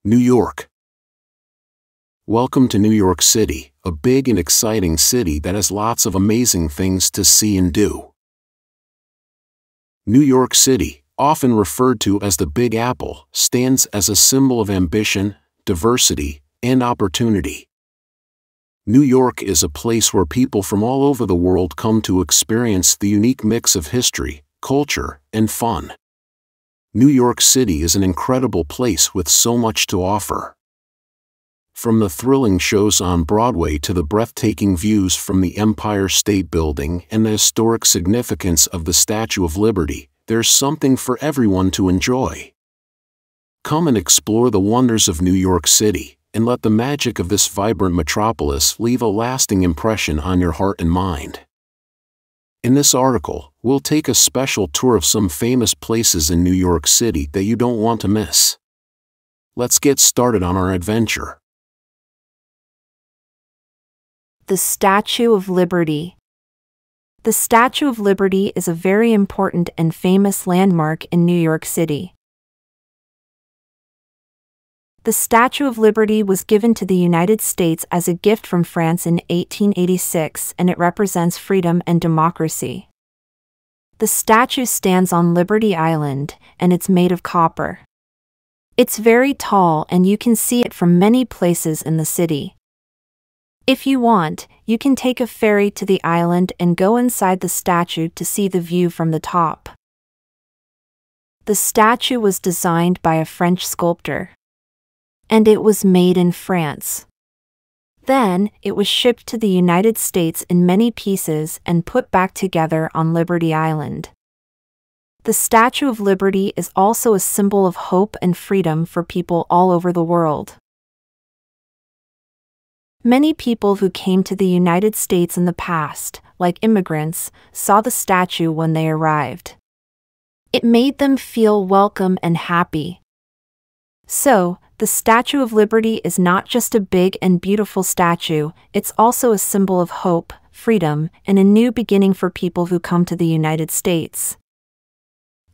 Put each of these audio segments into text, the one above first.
New York. Welcome to New York City, a big and exciting city that has lots of amazing things to see and do. New York City, often referred to as the Big Apple, stands as a symbol of ambition, diversity, and opportunity. New York is a place where people from all over the world come to experience the unique mix of history, culture, and fun. New York City is an incredible place with so much to offer. From the thrilling shows on Broadway to the breathtaking views from the Empire State Building and the historic significance of the Statue of Liberty, there's something for everyone to enjoy. Come and explore the wonders of New York City, and let the magic of this vibrant metropolis leave a lasting impression on your heart and mind. In this article, we'll take a special tour of some famous places in New York City that you don't want to miss. Let's get started on our adventure. The Statue of Liberty. The Statue of Liberty is a very important and famous landmark in New York City. The Statue of Liberty was given to the United States as a gift from France in 1886, and it represents freedom and democracy. The statue stands on Liberty Island, and it's made of copper. It's very tall, and you can see it from many places in the city. If you want, you can take a ferry to the island and go inside the statue to see the view from the top. The statue was designed by a French sculptor, and it was made in France. Then, it was shipped to the United States in many pieces and put back together on Liberty Island. The Statue of Liberty is also a symbol of hope and freedom for people all over the world. Many people who came to the United States in the past, like immigrants, saw the statue when they arrived. It made them feel welcome and happy. So, the Statue of Liberty is not just a big and beautiful statue, it's also a symbol of hope, freedom, and a new beginning for people who come to the United States.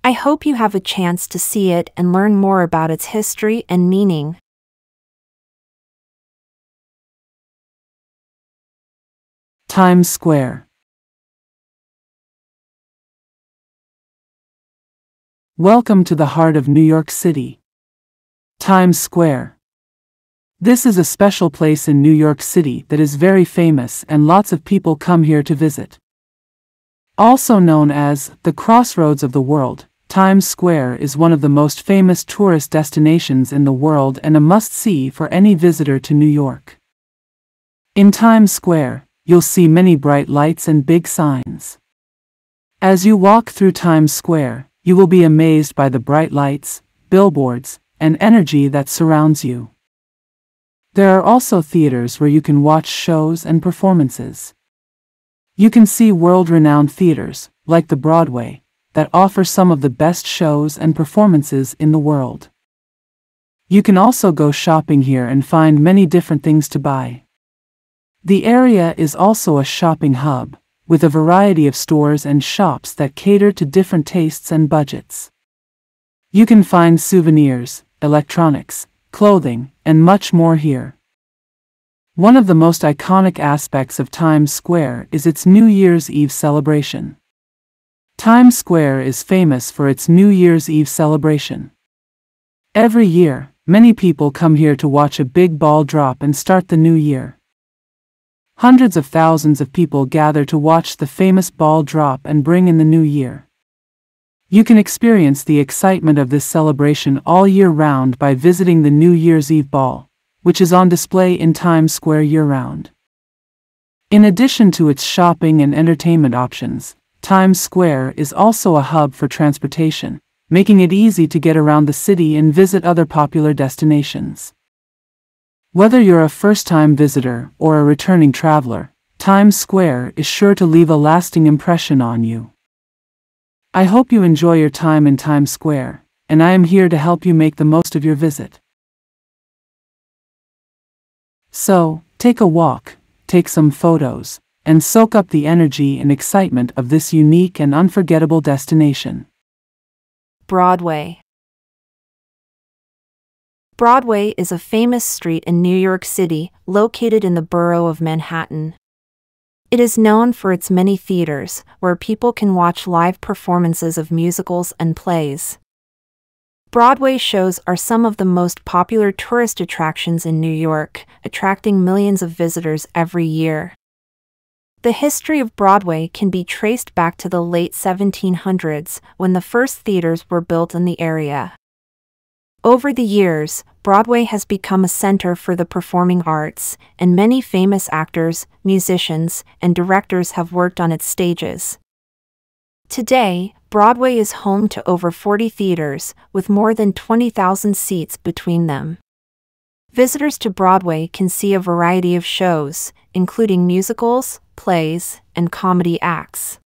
I hope you have a chance to see it and learn more about its history and meaning. Times Square. Welcome to the heart of New York City. Times Square. This is a special place in New York City that is very famous, and lots of people come here to visit. Also known as the crossroads of the world, Times Square is one of the most famous tourist destinations in the world and a must-see for any visitor to New York. In Times Square, you'll see many bright lights and big signs. As you walk through Times Square, you will be amazed by the bright lights, billboards, and energy that surrounds you. There are also theaters where you can watch shows and performances. You can see world-renowned theaters, like the Broadway, that offer some of the best shows and performances in the world. You can also go shopping here and find many different things to buy. The area is also a shopping hub, with a variety of stores and shops that cater to different tastes and budgets. You can find souvenirs, electronics, clothing, and much more here. One of the most iconic aspects of Times Square is its New Year's Eve celebration. Times Square is famous for its New Year's Eve celebration. Every year, many people come here to watch a big ball drop and start the new year. Hundreds of thousands of people gather to watch the famous ball drop and bring in the new year. You can experience the excitement of this celebration all year round by visiting the New Year's Eve Ball, which is on display in Times Square year-round. In addition to its shopping and entertainment options, Times Square is also a hub for transportation, making it easy to get around the city and visit other popular destinations. Whether you're a first-time visitor or a returning traveler, Times Square is sure to leave a lasting impression on you. I hope you enjoy your time in Times Square, and I am here to help you make the most of your visit. So, take a walk, take some photos, and soak up the energy and excitement of this unique and unforgettable destination. Broadway. Broadway is a famous street in New York City, located in the borough of Manhattan. It is known for its many theaters, where people can watch live performances of musicals and plays. Broadway shows are some of the most popular tourist attractions in New York, attracting millions of visitors every year. The history of Broadway can be traced back to the late 1700s, when the first theaters were built in the area. Over the years, Broadway has become a center for the performing arts, and many famous actors, musicians, and directors have worked on its stages. Today, Broadway is home to over 40 theaters, with more than 20,000 seats between them. Visitors to Broadway can see a variety of shows, including musicals, plays, and comedy acts.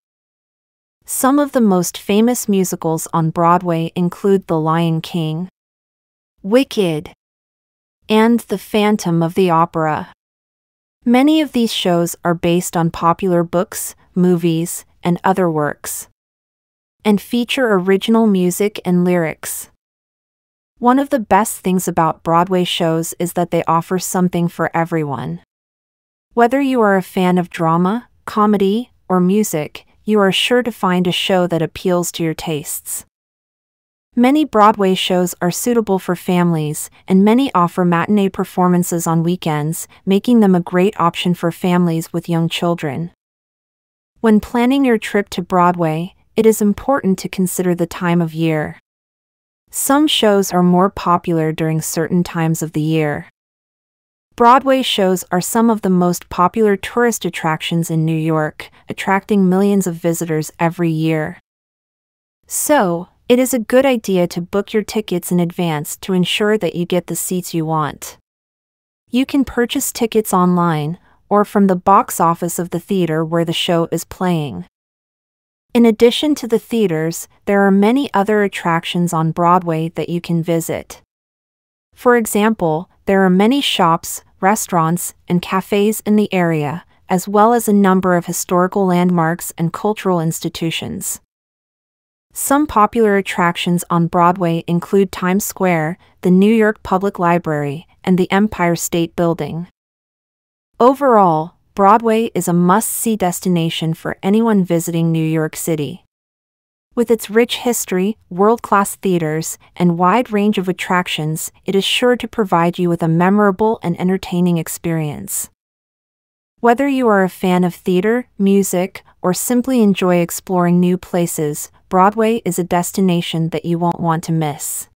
Some of the most famous musicals on Broadway include The Lion King, Wicked, and The Phantom of the Opera. Many of these shows are based on popular books, movies, and other works, and feature original music and lyrics. One of the best things about Broadway shows is that they offer something for everyone. Whether you are a fan of drama, comedy, or music, you are sure to find a show that appeals to your tastes. Many Broadway shows are suitable for families, and many offer matinee performances on weekends, making them a great option for families with young children. When planning your trip to Broadway, it is important to consider the time of year. Some shows are more popular during certain times of the year. Broadway shows are some of the most popular tourist attractions in New York, attracting millions of visitors every year. So, it is a good idea to book your tickets in advance to ensure that you get the seats you want. You can purchase tickets online, or from the box office of the theater where the show is playing. In addition to the theaters, there are many other attractions on Broadway that you can visit. For example, there are many shops, restaurants, and cafes in the area, as well as a number of historical landmarks and cultural institutions. Some popular attractions on Broadway include Times Square, the New York Public Library, and the Empire State Building. Overall, Broadway is a must-see destination for anyone visiting New York City. With its rich history, world-class theaters, and wide range of attractions, it is sure to provide you with a memorable and entertaining experience. Whether you are a fan of theater, music, or simply enjoy exploring new places, Broadway is a destination that you won't want to miss.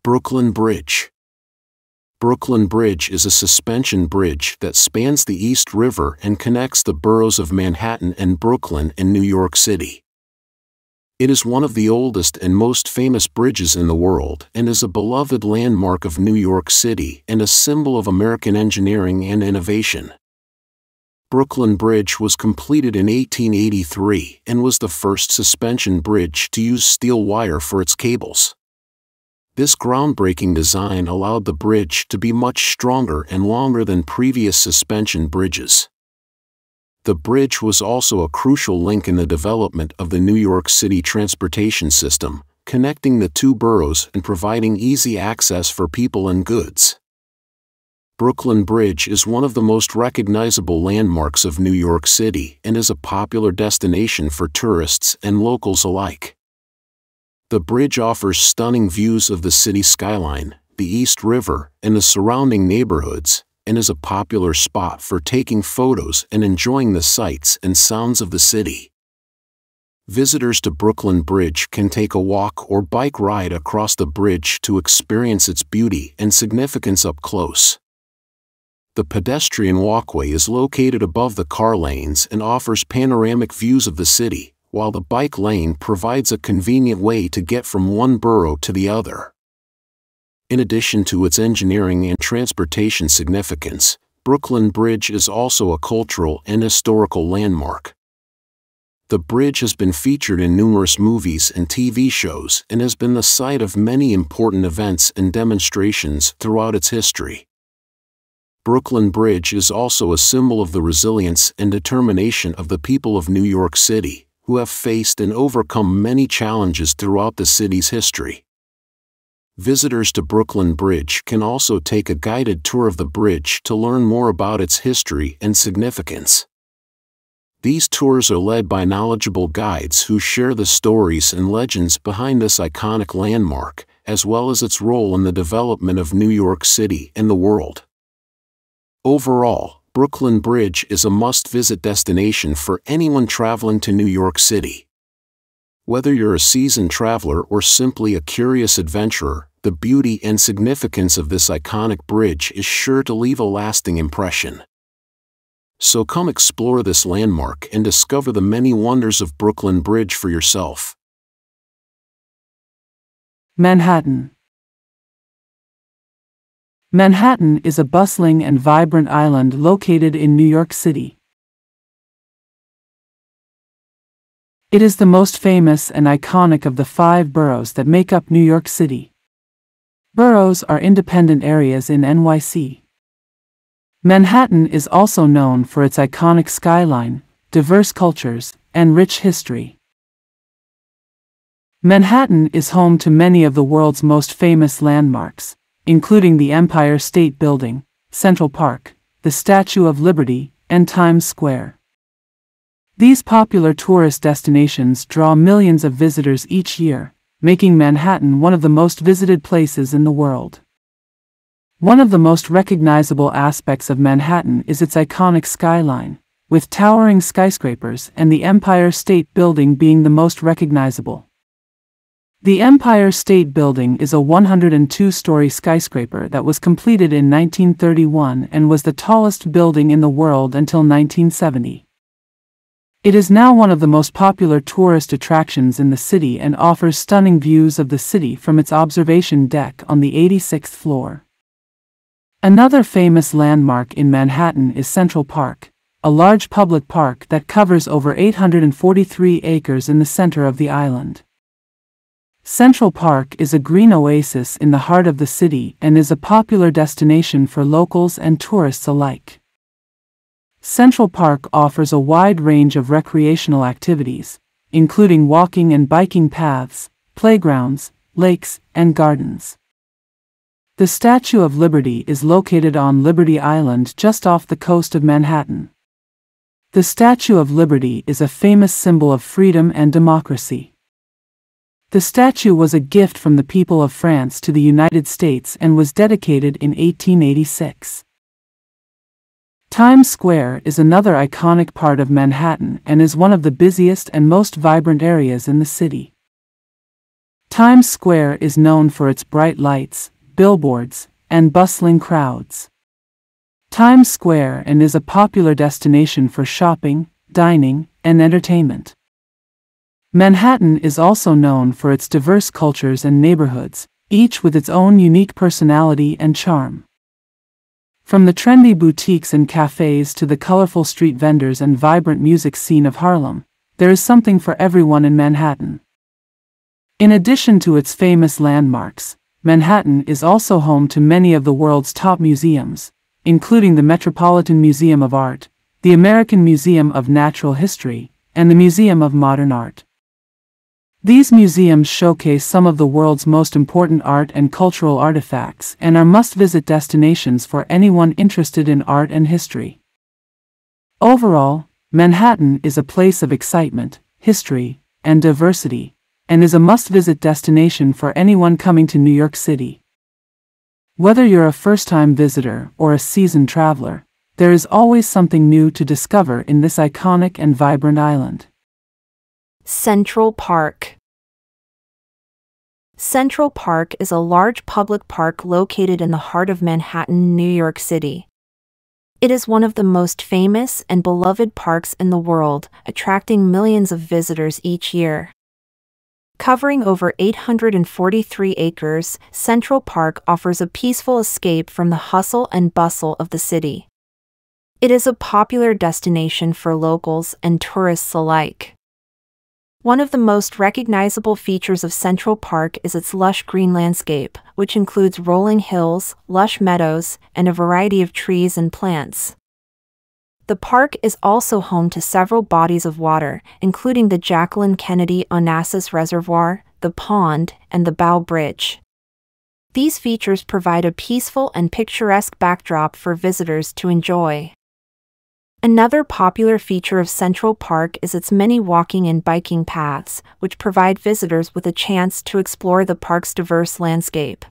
Brooklyn Bridge. Brooklyn Bridge is a suspension bridge that spans the East River and connects the boroughs of Manhattan and Brooklyn in New York City. It is one of the oldest and most famous bridges in the world and is a beloved landmark of New York City and a symbol of American engineering and innovation. Brooklyn Bridge was completed in 1883 and was the first suspension bridge to use steel wire for its cables. This groundbreaking design allowed the bridge to be much stronger and longer than previous suspension bridges. The bridge was also a crucial link in the development of the New York City transportation system, connecting the two boroughs and providing easy access for people and goods. Brooklyn Bridge is one of the most recognizable landmarks of New York City and is a popular destination for tourists and locals alike. The bridge offers stunning views of the city skyline, the East River, and the surrounding neighborhoods, and is a popular spot for taking photos and enjoying the sights and sounds of the city. Visitors to Brooklyn Bridge can take a walk or bike ride across the bridge to experience its beauty and significance up close. The pedestrian walkway is located above the car lanes and offers panoramic views of the city, while the bike lane provides a convenient way to get from one borough to the other. In addition to its engineering and transportation significance, Brooklyn Bridge is also a cultural and historical landmark. The bridge has been featured in numerous movies and TV shows and has been the site of many important events and demonstrations throughout its history. Brooklyn Bridge is also a symbol of the resilience and determination of the people of New York City, who have faced and overcome many challenges throughout the city's history. Visitors to Brooklyn Bridge can also take a guided tour of the bridge to learn more about its history and significance. These tours are led by knowledgeable guides who share the stories and legends behind this iconic landmark, as well as its role in the development of New York City and the world. Overall, Brooklyn Bridge is a must-visit destination for anyone traveling to New York City. Whether you're a seasoned traveler or simply a curious adventurer, the beauty and significance of this iconic bridge is sure to leave a lasting impression. So come explore this landmark and discover the many wonders of Brooklyn Bridge for yourself. Manhattan. Manhattan is a bustling and vibrant island located in New York City. It is the most famous and iconic of the 5 boroughs that make up New York City. Boroughs are independent areas in NYC. Manhattan is also known for its iconic skyline, diverse cultures, and rich history. Manhattan is home to many of the world's most famous landmarks, including the Empire State Building, Central Park, the Statue of Liberty, and Times Square. These popular tourist destinations draw millions of visitors each year, making Manhattan one of the most visited places in the world. One of the most recognizable aspects of Manhattan is its iconic skyline, with towering skyscrapers and the Empire State Building being the most recognizable. The Empire State Building is a 102-story skyscraper that was completed in 1931 and was the tallest building in the world until 1970. It is now one of the most popular tourist attractions in the city and offers stunning views of the city from its observation deck on the 86th floor. Another famous landmark in Manhattan is Central Park, a large public park that covers over 843 acres in the center of the island. Central Park is a green oasis in the heart of the city and is a popular destination for locals and tourists alike. Central Park offers a wide range of recreational activities, including walking and biking paths, playgrounds, lakes, and gardens. The Statue of Liberty is located on Liberty Island just off the coast of Manhattan. The Statue of Liberty is a famous symbol of freedom and democracy. The statue was a gift from the people of France to the United States and was dedicated in 1886. Times Square is another iconic part of Manhattan and is one of the busiest and most vibrant areas in the city. Times Square is known for its bright lights, billboards, and bustling crowds. Times Square is a popular destination for shopping, dining, and entertainment. Manhattan is also known for its diverse cultures and neighborhoods, each with its own unique personality and charm. From the trendy boutiques and cafes to the colorful street vendors and vibrant music scene of Harlem, there is something for everyone in Manhattan. In addition to its famous landmarks, Manhattan is also home to many of the world's top museums, including the Metropolitan Museum of Art, the American Museum of Natural History, and the Museum of Modern Art. These museums showcase some of the world's most important art and cultural artifacts and are must-visit destinations for anyone interested in art and history. Overall, Manhattan is a place of excitement, history, and diversity, and is a must-visit destination for anyone coming to New York City. Whether you're a first-time visitor or a seasoned traveler, there is always something new to discover in this iconic and vibrant island. Central Park. Central Park is a large public park located in the heart of Manhattan, New York City. It is one of the most famous and beloved parks in the world, attracting millions of visitors each year. Covering over 843 acres, Central Park offers a peaceful escape from the hustle and bustle of the city. It is a popular destination for locals and tourists alike. One of the most recognizable features of Central Park is its lush green landscape, which includes rolling hills, lush meadows, and a variety of trees and plants. The park is also home to several bodies of water, including the Jacqueline Kennedy Onassis Reservoir, the Pond, and the Bow Bridge. These features provide a peaceful and picturesque backdrop for visitors to enjoy. Another popular feature of Central Park is its many walking and biking paths, which provide visitors with a chance to explore the park's diverse landscape.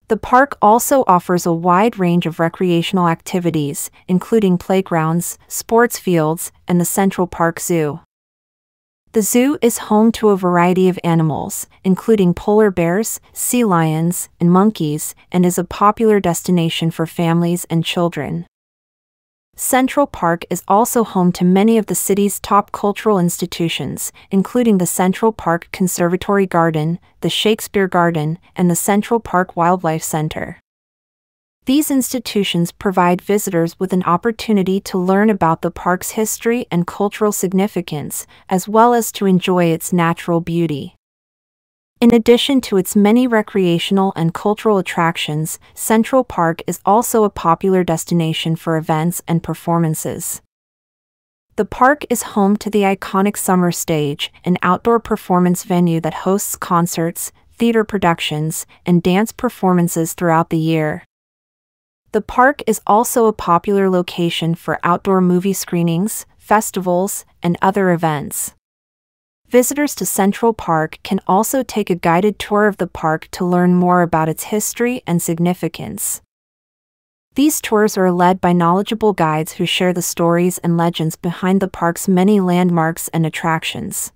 The park also offers a wide range of recreational activities, including playgrounds, sports fields, and the Central Park Zoo. The zoo is home to a variety of animals, including polar bears, sea lions, and monkeys, and is a popular destination for families and children. Central Park is also home to many of the city's top cultural institutions, including the Central Park Conservatory Garden, the Shakespeare Garden, and the Central Park Wildlife Center. These institutions provide visitors with an opportunity to learn about the park's history and cultural significance, as well as to enjoy its natural beauty. In addition to its many recreational and cultural attractions, Central Park is also a popular destination for events and performances. The park is home to the iconic Summer Stage, an outdoor performance venue that hosts concerts, theater productions, and dance performances throughout the year. The park is also a popular location for outdoor movie screenings, festivals, and other events. Visitors to Central Park can also take a guided tour of the park to learn more about its history and significance. These tours are led by knowledgeable guides who share the stories and legends behind the park's many landmarks and attractions.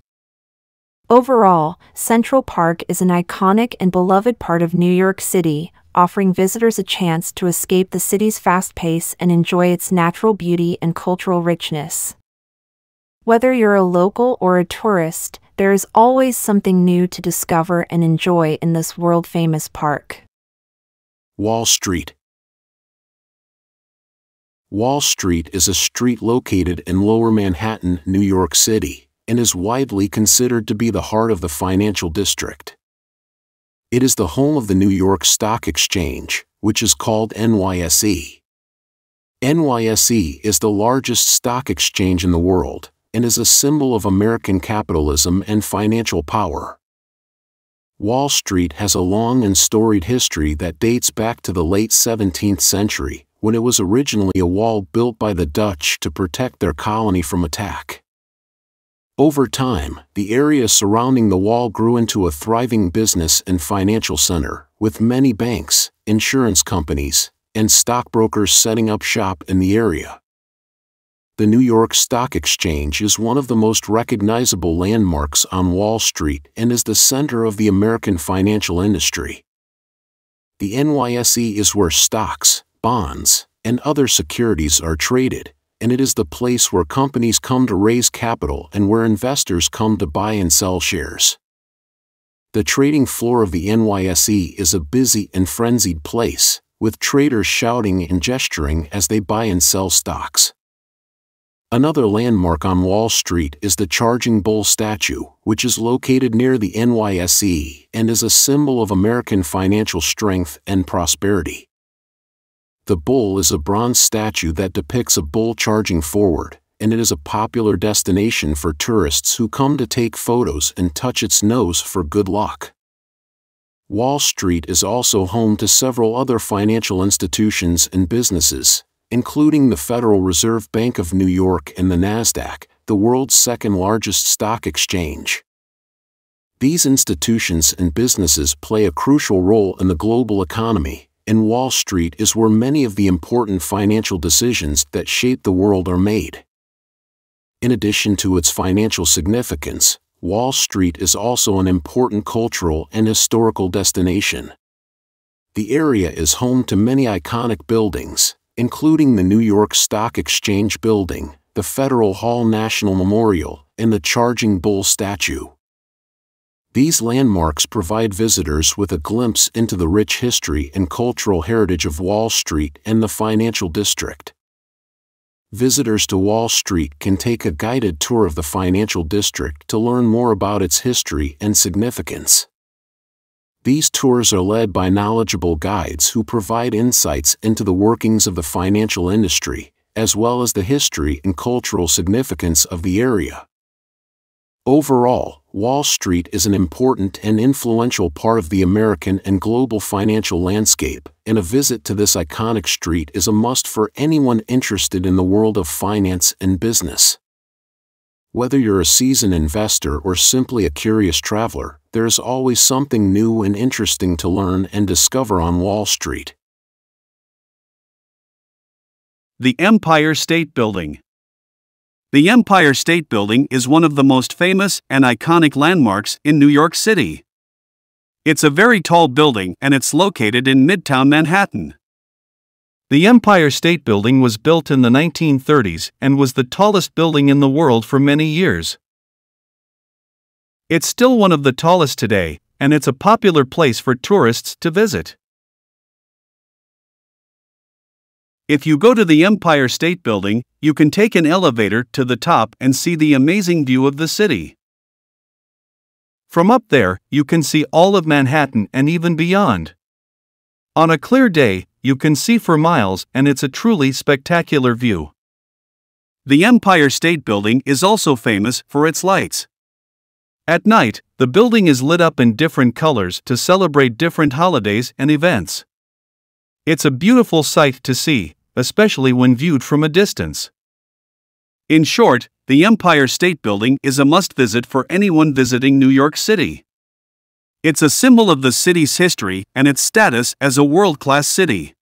Overall, Central Park is an iconic and beloved part of New York City, offering visitors a chance to escape the city's fast pace and enjoy its natural beauty and cultural richness. Whether you're a local or a tourist, there is always something new to discover and enjoy in this world-famous park. Wall Street. Wall Street is a street located in Lower Manhattan, New York City, and is widely considered to be the heart of the financial district. It is the home of the New York Stock Exchange, which is called NYSE. NYSE is the largest stock exchange in the world, and is a symbol of American capitalism and financial power. Wall Street has a long and storied history that dates back to the late 17th century, when it was originally a wall built by the Dutch to protect their colony from attack. Over time, the area surrounding the wall grew into a thriving business and financial center, with many banks, insurance companies, and stockbrokers setting up shop in the area. The New York Stock Exchange is one of the most recognizable landmarks on Wall Street and is the center of the American financial industry. The NYSE is where stocks, bonds, and other securities are traded, and it is the place where companies come to raise capital and where investors come to buy and sell shares. The trading floor of the NYSE is a busy and frenzied place, with traders shouting and gesturing as they buy and sell stocks. Another landmark on Wall Street is the Charging Bull statue, which is located near the NYSE and is a symbol of American financial strength and prosperity. The bull is a bronze statue that depicts a bull charging forward, and it is a popular destination for tourists who come to take photos and touch its nose for good luck. Wall Street is also home to several other financial institutions and businesses, including the Federal Reserve Bank of New York and the Nasdaq, the world's second-largest stock exchange. These institutions and businesses play a crucial role in the global economy, and Wall Street is where many of the important financial decisions that shape the world are made. In addition to its financial significance, Wall Street is also an important cultural and historical destination. The area is home to many iconic buildings, including the New York Stock Exchange Building, the Federal Hall National Memorial, and the Charging Bull statue. These landmarks provide visitors with a glimpse into the rich history and cultural heritage of Wall Street and the financial district. Visitors to Wall Street can take a guided tour of the financial district to learn more about its history and significance. These tours are led by knowledgeable guides who provide insights into the workings of the financial industry, as well as the history and cultural significance of the area. Overall, Wall Street is an important and influential part of the American and global financial landscape, and a visit to this iconic street is a must for anyone interested in the world of finance and business. Whether you're a seasoned investor or simply a curious traveler, there's always something new and interesting to learn and discover on Wall Street. The Empire State Building. The Empire State Building is one of the most famous and iconic landmarks in New York City. It's a very tall building and it's located in Midtown Manhattan. The Empire State Building was built in the 1930s and was the tallest building in the world for many years. It's still one of the tallest today, and it's a popular place for tourists to visit. If you go to the Empire State Building, you can take an elevator to the top and see the amazing view of the city. From up there, you can see all of Manhattan and even beyond. On a clear day, you can see for miles, and it's a truly spectacular view. The Empire State Building is also famous for its lights. At night, the building is lit up in different colors to celebrate different holidays and events. It's a beautiful sight to see, especially when viewed from a distance. In short, the Empire State Building is a must-visit for anyone visiting New York City. It's a symbol of the city's history and its status as a world-class city.